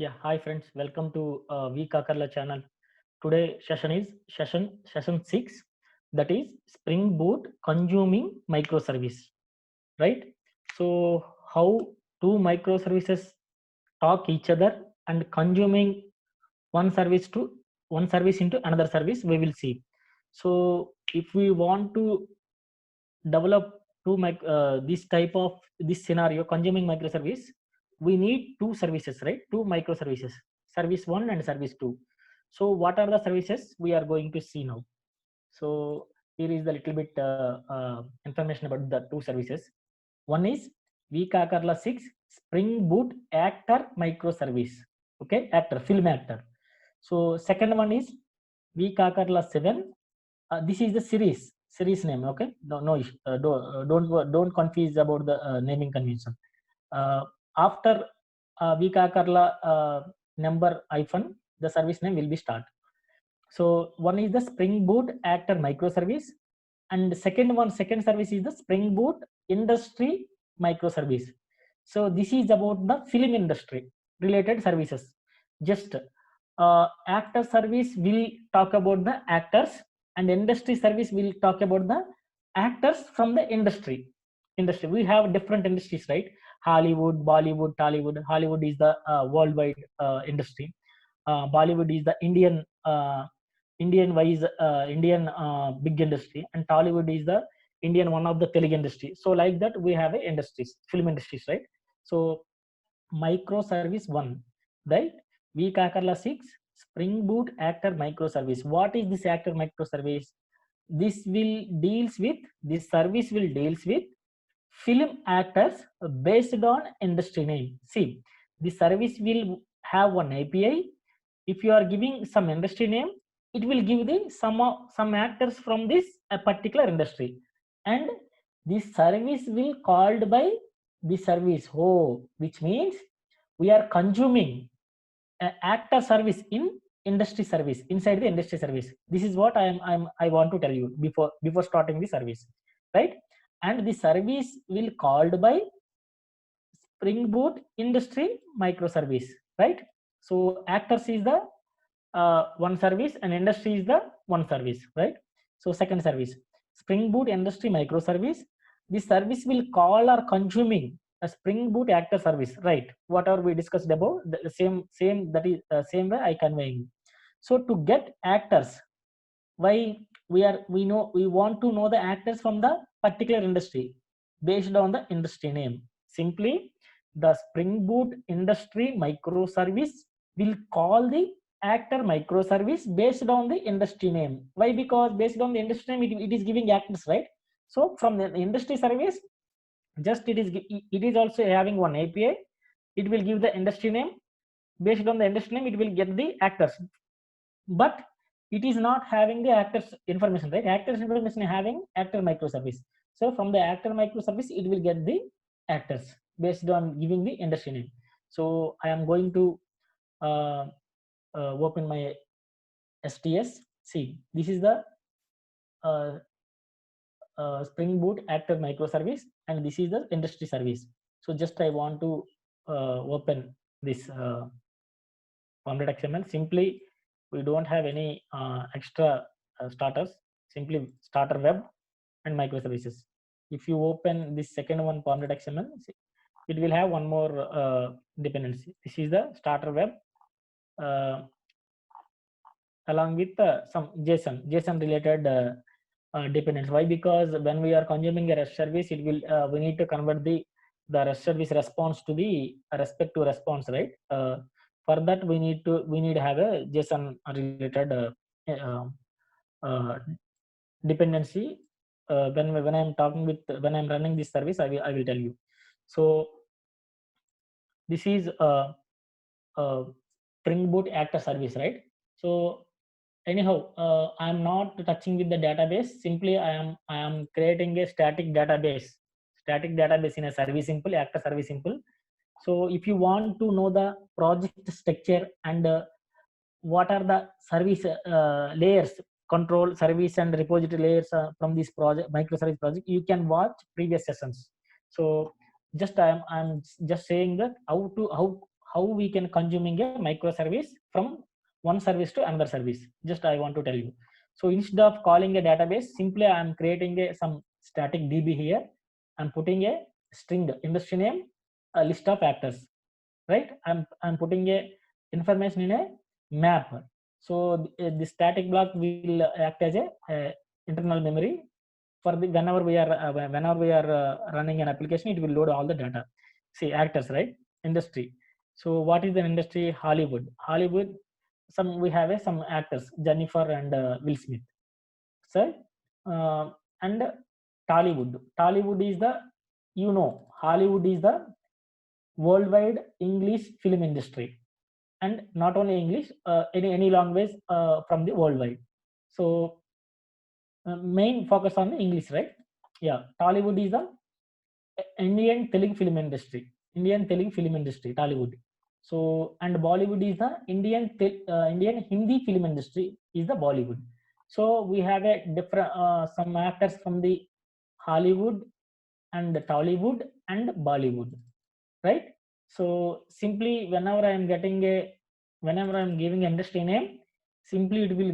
Yeah, hi friends. Welcome to V Kakarla channel. Today session is session 6, that is Spring Boot consuming microservice, right? So how two microservices talk each other and consuming one service to one service into another service, we will see. So if we want to develop this type of this scenario consuming microservice, we need two services, right? Two microservices, service 1 and service 2. So what are the services we are going to see now? So here is the little bit information about the two services. One is vKakarla 6 Spring Boot Actor microservice. Okay, actor, film actor. So second one is vKakarla 7. This is the series name. Okay, don't confuse about the naming convention. Uh, After vKakarla number hyphen, the service name will be start. So one is the Spring Boot Actor microservice, and second service is the Spring Boot Industry microservice. So this is about the film industry related services. Just actor service will talk about the actors, and industry service will talk about the actors from the industry. We have different industries, right? Hollywood, Bollywood, Tollywood. Hollywood is the worldwide industry. Bollywood is the Indian big industry, and Tollywood is the Indian one of the Telugu industry. So like that we have a industries, film industries, right? So microservice 1, right? vKakarla 6 Spring Boot Actor microservice. What is this actor microservice? This service will deals with film actors based on industry name. See, the service will have one API. If you are giving some industry name, it will give the some actors from this a particular industry, and this service will called by the service which means we are consuming actor service in industry service, inside the industry service. This is what I want to tell you before starting the service, right? And the service will called by Spring Boot Industry microservice, right? So actors is the one service and industry is the one service, right? So second service, Spring Boot Industry microservice. This service will call or consuming a Spring Boot actor service, right? Whatever we discussed above, the same that is same way I conveying. So to get actors, why we want to know the actors from the particular industry based on the industry name. Simply, the Spring Boot Industry microservice will call the actor microservice based on the industry name. Why? Because based on the industry name, it is giving actors, right? So from the industry service, just it is also having one API. It will give the industry name. Based on the industry name, it will get the actors, but it is not having the actors information, right? Actors information having actor microservice. So from the actor microservice, it will get the actors based on giving the industry name. So I am going to uh, open my STS. See, this is the uh, Spring Boot actor microservice, and this is the industry service. So just I want to open this Form.xml. Simply, we don't have any extra starters. Simply starter web and microservices. If you open this second one, Form.xml, it will have one more dependency. This is the starter web uh, along with some JSON related dependency. Why? Because when we are consuming a REST service, it will we need to convert the REST service response to the respect to response, right? For that, we need to have a JSON related uh, uh, dependency. When I'm talking with when I'm running this service, I will tell you. So this is Spring Boot actor service, right? So anyhow, I'm not touching with the database. Simply, I am creating a static database in a service simple actor service simple. So if you want to know the project structure and what are the service layers, control service and repository layers from this project microservice project, you can watch previous sessions. So just I'm just saying that how we can consuming a microservice from one service to another service. Just I want to tell you. So instead of calling a database, simply I am creating some static DB here. I'm putting a string industry name, a list of actors, right? I'm putting a information in a map. So the static block will act as a internal memory for the whenever we are running an application, it will load all the data. See actors, right? Industry. So what is the industry? Hollywood. Some we have some actors, Jennifer and Will Smith. So and Tollywood is the, Hollywood is the worldwide English film industry, and not only English, any language from the worldwide. So main focus on the English, right? Yeah, Tollywood is the Indian Telugu film industry. Tollywood. So and Bollywood is the Indian Hindi film industry is the Bollywood. So we have a different some actors from the Hollywood and Tollywood and Bollywood, right? So simply whenever I am giving industry name, simply it will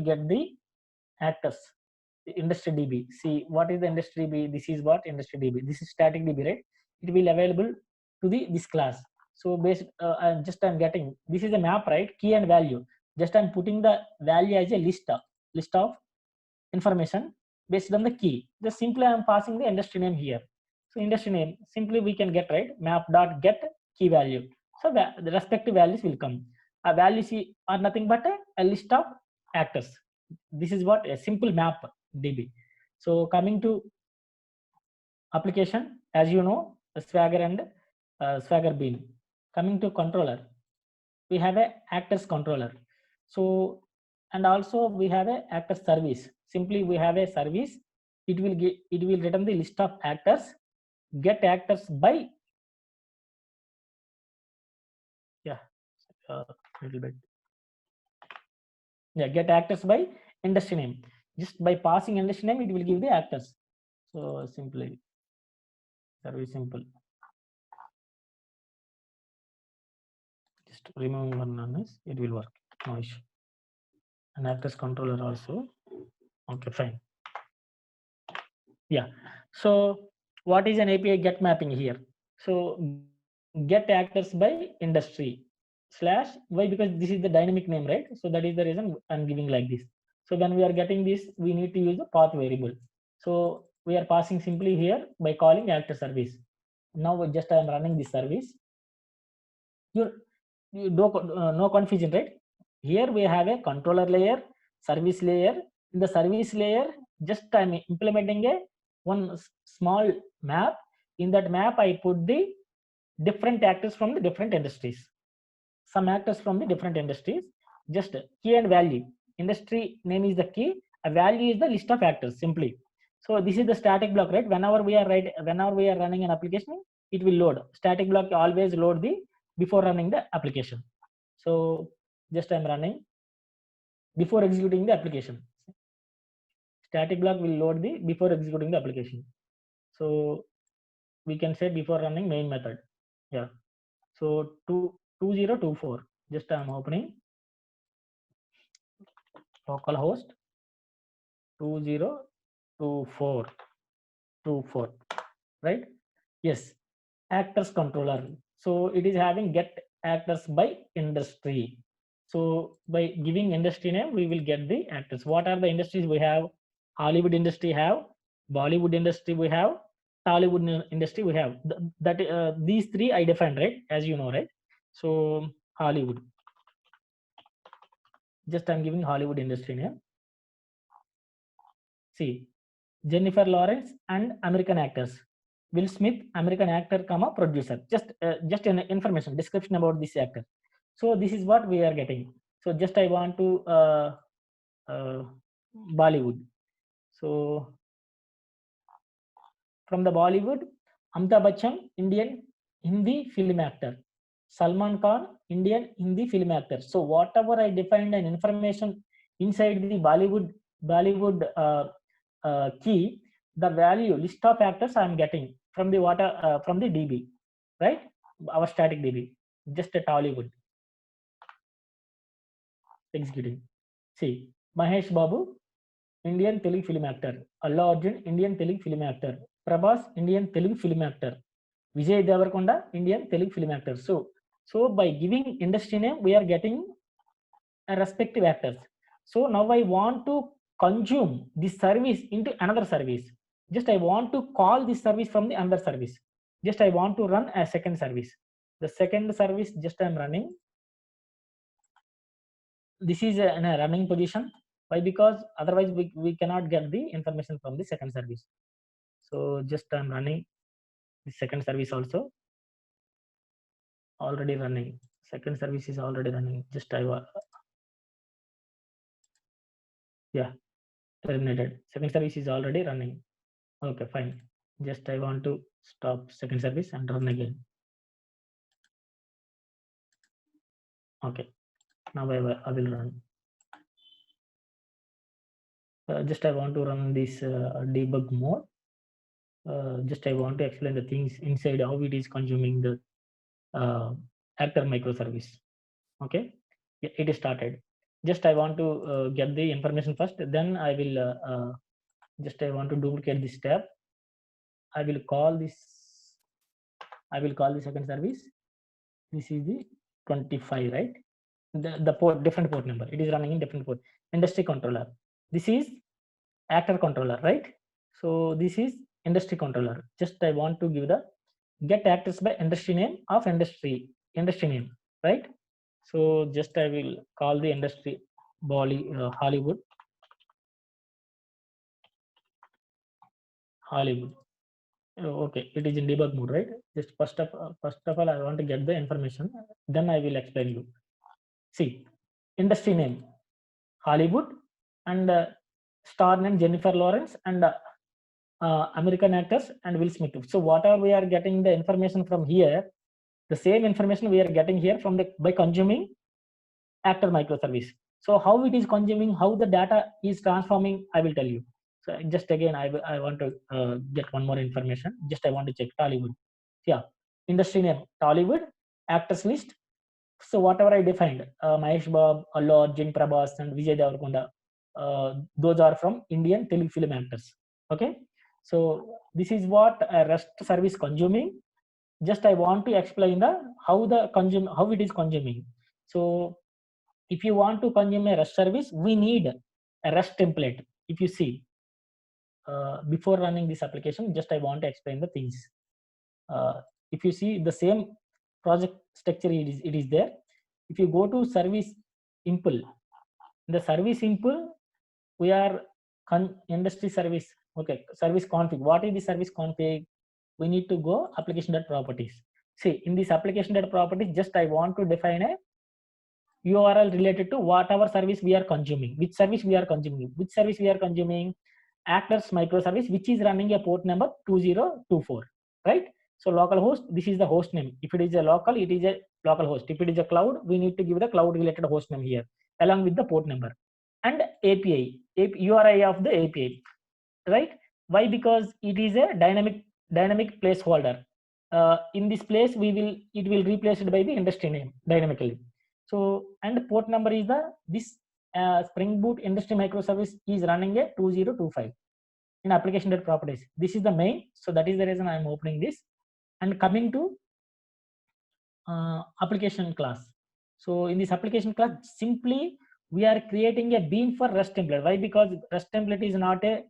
get the actors, industry DB. See what is the industry DB? This is what industry DB. This is static DB, right? It will available to the this class. So based I'm getting, this is a map, right? Key and value. Just I'm putting the value as a list of information based on the key. Just simply I'm passing the industry name here. So industry name simply we can get, right? Map dot get key value. So the respective values will come. Values are nothing but a list of actors. This is what a simple map DB. So coming to application, as you know, Swagger and Swagger Bean. Coming to controller, we have a actors controller. So and also we have a actor service. Simply we have a service. It will return the list of actors, get actors by little bit. Yeah, get actors by industry name. Just by passing industry name, it will give the actors. So simply very simple. Just remove one noise, it will work. No issue. And actors controller also. Okay, fine. Yeah. So what is an API get mapping here? So get actors by industry / why? Because this is the dynamic name, right? So that is the reason I'm giving like this. So when we are getting this, we need to use the path variable. So we are passing simply here by calling actor service. Now just I am running this service. You no confusion, right? Here we have a controller layer, service layer. In the service layer, just I'm implementing a one small map. In that map, I put the different actors from the different industries. Some actors from the different industries. Just key and value. Industry name is the key. A value is the list of actors. Simply. So this is the static block, right? Whenever we are running an application, it will load. Static block always load the before running the application. So just I'm running before executing the application. Static block will load the before executing the application. So we can say before running main method. Yeah. So 2024. Just I'm opening localhost 2024, right? Yes, actors controller. So it is having get actors by industry. So by giving industry name, we will get the actors. What are the industries we have? Hollywood industry have, Bollywood industry we have, Tollywood industry we have. These three I defined, right? As you know, right? So Hollywood. Just I'm giving Hollywood industry name. See, Jennifer Lawrence and American actors. Will Smith, American actor, producer. Just an information description about this actor. So this is what we are getting. So just I want to Bollywood. So from the Bollywood, Amitabh Bachchan, Indian Hindi film actor. Salman Khan, Indian Hindi film actor. So whatever I defined an information inside the Bollywood key, the value list of actors I am getting from the from the DB, right? Our static DB. just a Tollywood executing. See, Mahesh Babu, Indian Telugu film actor. Allu Arjun, Indian Telugu film actor. Prabhas, Indian Telugu film actor. Vijay Devarkonda, Indian Telugu film actor. So by giving industry name, we are getting a respective actors. So now I want to consume this service into another service. Just I want to call this service from the another service. Just I want to run a second service. The second service just I am running. This is in a running position. Why? Because otherwise we cannot get the information from the second service. So just I'm running the second service also already running. Second service is already running. Just yeah, terminated. Second service is already running. Okay, fine. Just I want to stop second service and run again. Okay, now I will run. Just I want to run this debug mode. Just I want to explain the things inside how it is consuming the actor microservice. Okay, it is started. Just I want to get the information first, then I will just I want to duplicate this tab. I will call the second service. This is the 25, right? The port, different port number. It is running in different port. Industry controller. This is actor controller, right? So this is industry controller. Just I want to give the get actors by industry name of industry name, right? So just I will call the industry Hollywood. Okay, it is in debug mode, right? Just first of all, I want to get the information. Then I will explain you. See, industry name Hollywood and star name Jennifer Lawrence and American actors and Will Smith. So whatever we are getting the information from here, the same information we are getting here from by consuming actor microservice. So how it is consuming, how the data is transforming, I will tell you. So just again, I want to get one more information. Just I want to check Tollywood. Yeah, industry name Tollywood, actors list. So whatever I defined, Mahesh Babu, Allu Arjun, Prabhas, and Vijay Devarkonda, those are from Indian Telugu film actors. Okay, so this is what a REST service consuming. Just I want to explain how it is consuming. So if you want to consume a REST service, we need a REST template. If you see, before running this application, just I want to explain the things. If you see the same project structure, it is there. If you go to service impl, the service impl, we are industry service. Okay, service config. What is the service config? We need to go application.properties. See, in this application.properties, just I want to define a URL related to whatever service we are consuming. Which service we are consuming? Which service we are consuming? Actors microservice, which is running a port number 2024, right? So localhost, this is the host name. If it is a local, it is a local host. If it is a cloud, we need to give the cloud related host name here along with the port number and API URI of the API, right? Why? Because it is a dynamic placeholder. In this place, it will replace it by the industry name dynamically. So and port number is this Spring Boot industry microservice is running a 2025 in application.properties. This is the main. So that is the reason I am opening this and coming to application class. So in this application class, simply we are creating a bean for REST template. Why? Because REST template is not a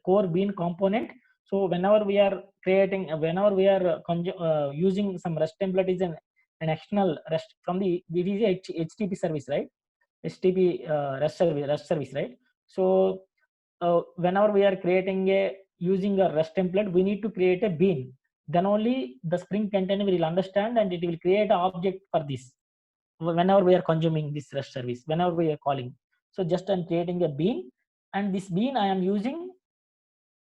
core bean component. So whenever we are creating, whenever we are using some REST template is an external REST from the, it is a HTTP service, right? HTTP REST service, right? So whenever we are creating using a REST template, we need to create a bean. Then only the Spring container will understand and it will create an object for this. Whenever we are consuming this REST service, whenever we are calling. So just I'm creating a bean, and this bean I am using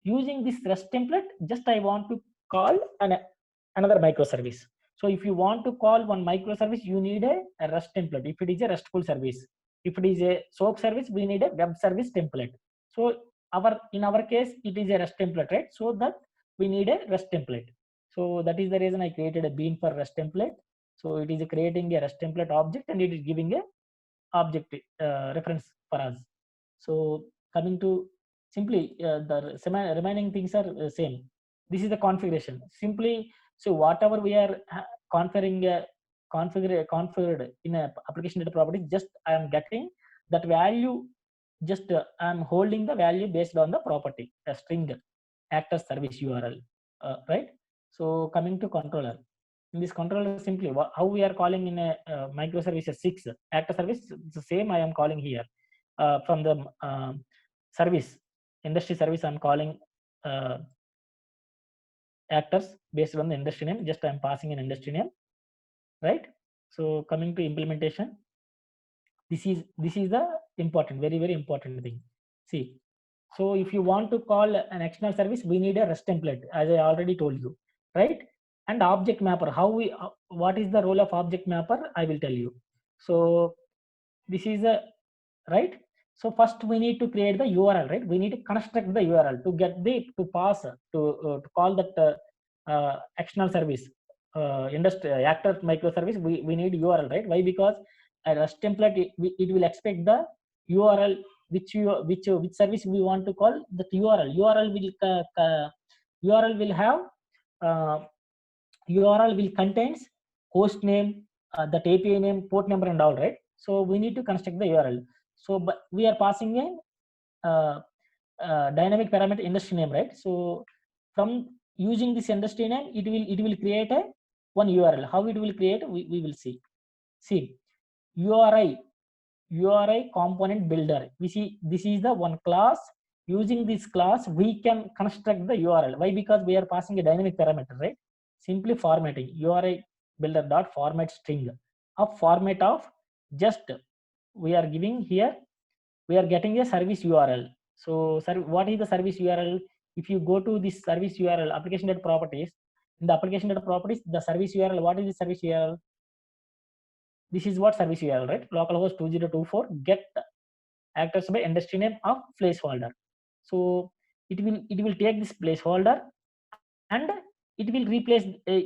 this REST template. Just I want to call another microservice. So if you want to call one microservice, you need a REST template. If it is a RESTful service, if it is a SOAP service, we need a web service template. So in our case, it is a REST template, right? So that we need a REST template. So that is the reason I created a bean for REST template. So it is creating a REST template object and it is giving a object reference for us. So coming to simply the remaining things are same. This is the configuration. Simply, so whatever we are configured in a application data property, just I am getting that value. Just I am holding the value based on the property, a string actor service URL, right? So coming to controller. In this controller, simply how we are calling in a microservices 6 actor service, the same I am calling here from the service industry service. I'm calling actors based on the industry name. Just I'm passing an industry name, right? So coming to implementation, this is the important, very important thing. See, so if you want to call an external service, we need a REST template, as I already told you, right? And object mapper, how we what is the role of object mapper, I will tell you. So this is a right. So first we need to create the URL, right? We need to construct the URL to get the to pass to call that external service industry actor microservice. We need URL, right? Why? Because a REST template it will expect the URL which service we want to call. That URL will have URL will contains host name, that API name, port number, and all, right? So we need to construct the URL. So but we are passing a dynamic parameter industry name, right? So from using this industry name, it will create a one URL. How it will create, we will see. See, URI component builder. We see this is the one class. Using this class, we can construct the URL. Why? Because we are passing a dynamic parameter, right? Simply formatting URI builder dot format string of format of just we are giving here. We are getting a service URL. So what is the service URL? If you go to this service URL application data properties, in the application data properties, the service URL, what is the service URL? This is what service URL, right? Localhost 2024 get actors by industry name of placeholder. So it will take this placeholder and it will replace the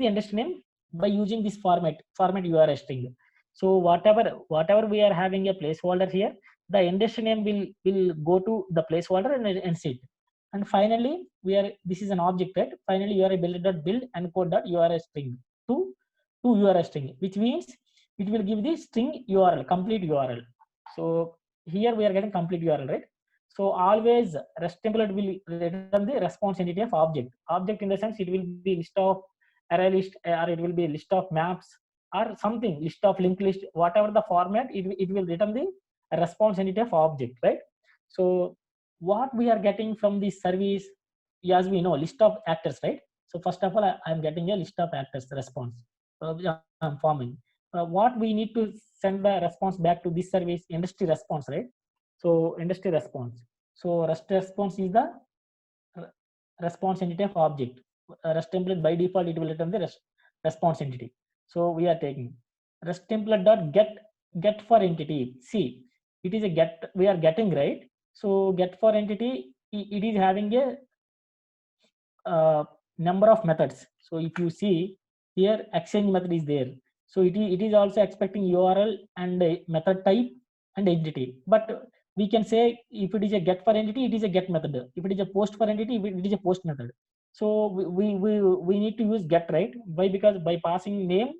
industry name by using this format URL string. So whatever we are having a placeholder here, the industry name will go to the placeholder and sit. And finally, this is an object, right? Finally, URI build and code.URL string to URL string, which means it will give the string URL, complete URL. So here we are getting complete URL, right? So always REST template will return the response entity of object. Object in the sense it will be list of array list, or it will be list of maps or something, list of linked list, whatever the format, it will return the response entity of object, right? So what we are getting from this service, as we know, list of actors, right? So first of all, I am getting a list of actors response. I'm forming. What we need to send the response back to this service, industry response, right? So industry response. So REST response is the response entity of object. REST template by default it will return the response entity. So we are taking REST template dot get for entity. See, it is a get we are getting, right? So get for entity it is having a number of methods. So if you see here, exchange method is there. So it is also expecting URL and method type and entity. But we can say if it is a get for entity, it is a get method. If it is a post for entity, it is a post method. So we need to use get, right? Why? Because by passing name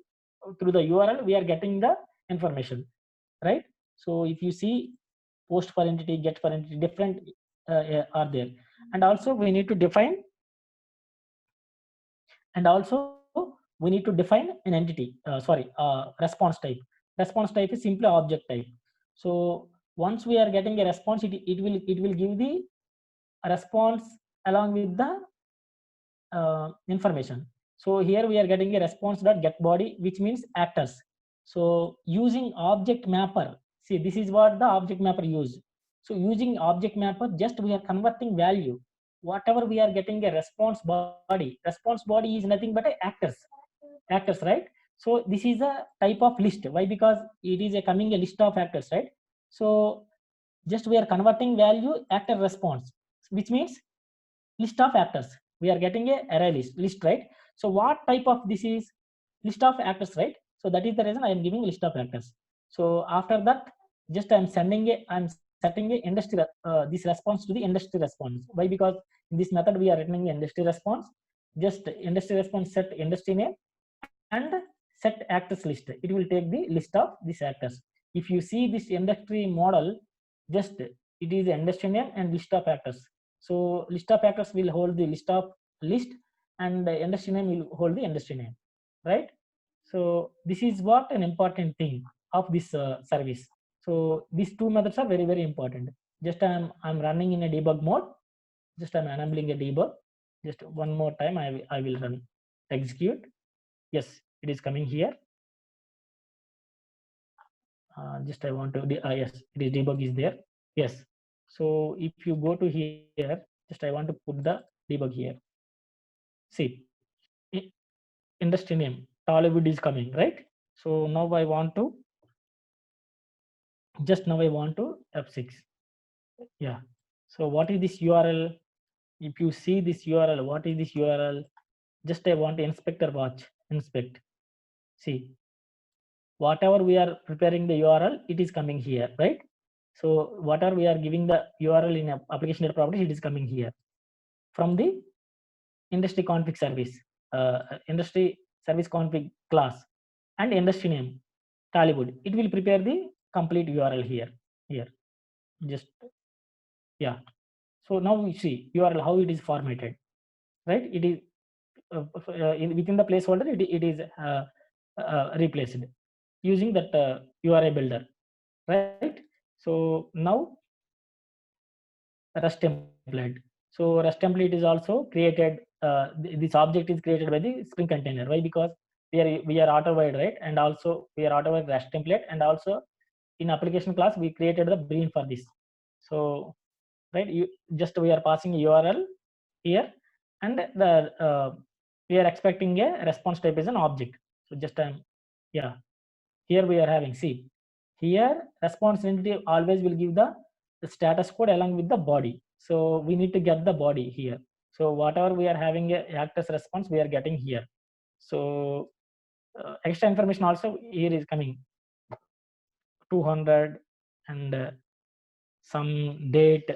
through the URL, we are getting the information, right? So if you see post for entity, get for entity, different are there. And also we need to define, and also we need to define an entity, response type. Response type is simply object type. So once we are getting a response, it will give the response along with the information. So here we are getting a response dot get body, which means actors. So using object mapper, see, this is what the object mapper use. So using object mapper, just we are converting value. Whatever we are getting a response body is nothing but actors, right? So this is a type of list. Why? Because it is coming a list of actors, right? So just we are converting value actor response, which means list of actors. We are getting a array list, right? So what type of this is? list of actors, right? So that is the reason I am giving list of actors. So after that, just I'm setting a industry this response to the industry response. Why? Because in this method we are returning industry response. Just industry response set industry name and set actors list. It will take the list of these actors. If you see this industry model, just it is industry name and list of actors. So list of actors will hold the list of list, and the industry name will hold the industry name, right? So this is what an important thing of this service. So these two methods are very important. Just I'm running in a debug mode. Just I'm enabling a debug. Just one more time I will run execute. Yes, it is coming here. Just I want to yes, it is debug is there. Yes. So if you go to here, just I want to put the debug here. See, industry name Tollywood is coming, right? So now I want to F6. Yeah. So what is this URL? If you see this URL, what is this URL? Just I want inspector watch, inspect. See, whatever we are preparing the URL, it is coming here, right? So whatever we are giving the URL in application data properties, it is coming here from the industry config service, industry service config class, and industry name Tollywood. It will prepare the complete URL here. Just yeah. So now we see URL how it is formatted, right? It is within the placeholder. It is replaced using that URI builder, right? So now Rust template. So Rust template is also created. This object is created by the Spring container. Why? Because we are auto-wide, right? And also we are auto-wide Rust template, and also in application class we created the bean for this. So right, we are passing a URL here, and we are expecting a response type as an object. So just here we are having, see, here response entity always will give the status code along with the body. So we need to get the body here. So whatever we are having a actors response, we are getting here. So extra information also here is coming 200 and some date,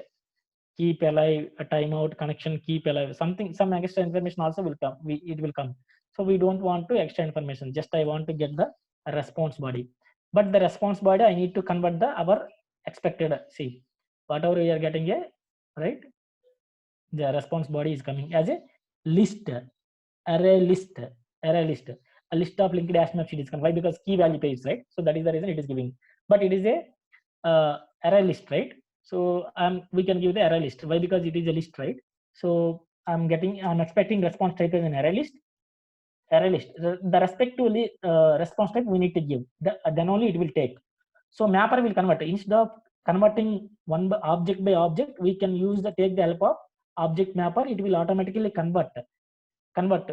keep alive, a timeout, connection, keep alive, something, some extra information also will come. It will come. So we don't want to extra information. Just I want to get the response body. But the response body, I need to convert our expected. See, whatever we are getting a right, the response body is coming as a list, array list, a list of linked hash maps. It is coming. Why? Because key value page, right? So that is the reason it is giving. But it is a array list, right? So we can give the array list. Why? Because it is a list, right? So I'm expecting response type as an array list. The respective response type we need to give. Then only it will take. So mapper will convert. Instead of converting one object by object, we can take the help of object mapper. It will automatically convert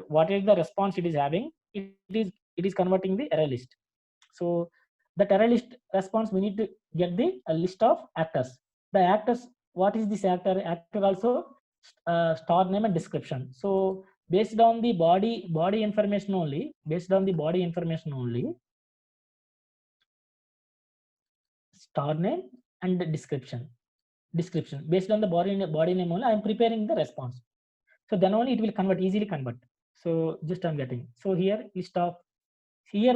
what is the response it is having. It is converting the array list. So that array list response, we need to get the list of actors. The actors, what is this actor? Actor also star name and description. So based on the body information only, star name and description. Based on the body name only, I am preparing the response. So then only it will easily convert. So just I'm getting. So here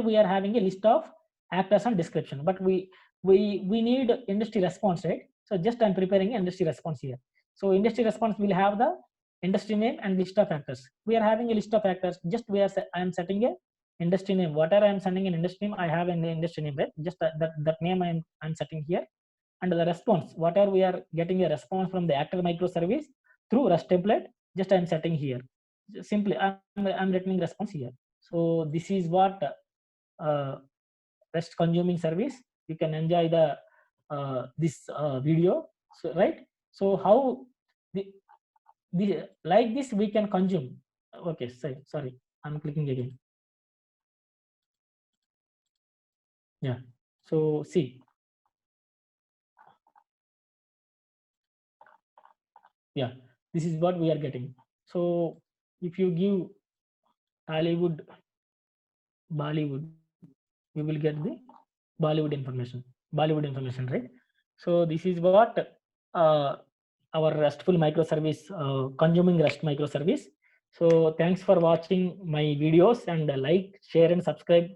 we are having a list of actors and description, but we need industry response, right? So just I'm preparing industry response here. So industry response will have the industry name and list of actors. We are having a list of actors. Just I am setting a industry name. Whatever I am sending an industry name, I have an industry name, right? Just that name I'm setting here. And the response, whatever we are getting a response from the actor microservice through Rust template, just I'm setting here. Simply I'm returning response here. So this is what Rest consuming service. You can enjoy the this video. So right. So how the like this we can consume. Okay, sorry, I'm clicking again. Yeah. So see. Yeah, this is what we are getting. So if you give Hollywood Bollywood, we will get the Bollywood information, right? So this is what our RESTful microservice, consuming REST microservice. So thanks for watching my videos, and like, share, and subscribe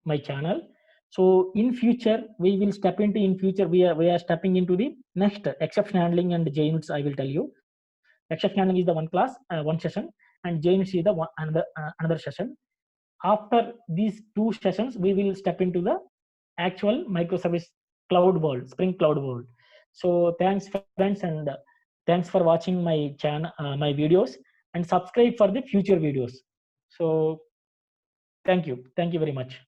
my channel. So in future, we will step into, we are stepping into the next exception handling and JUnits. I will tell you. Exception handling is the one class, one session, and JUnits is the another session. After these two sessions, we will step into the actual microservice cloud world, Spring Cloud world. So thanks friends, and thanks for watching my channel, my videos, and subscribe for the future videos. So thank you very much.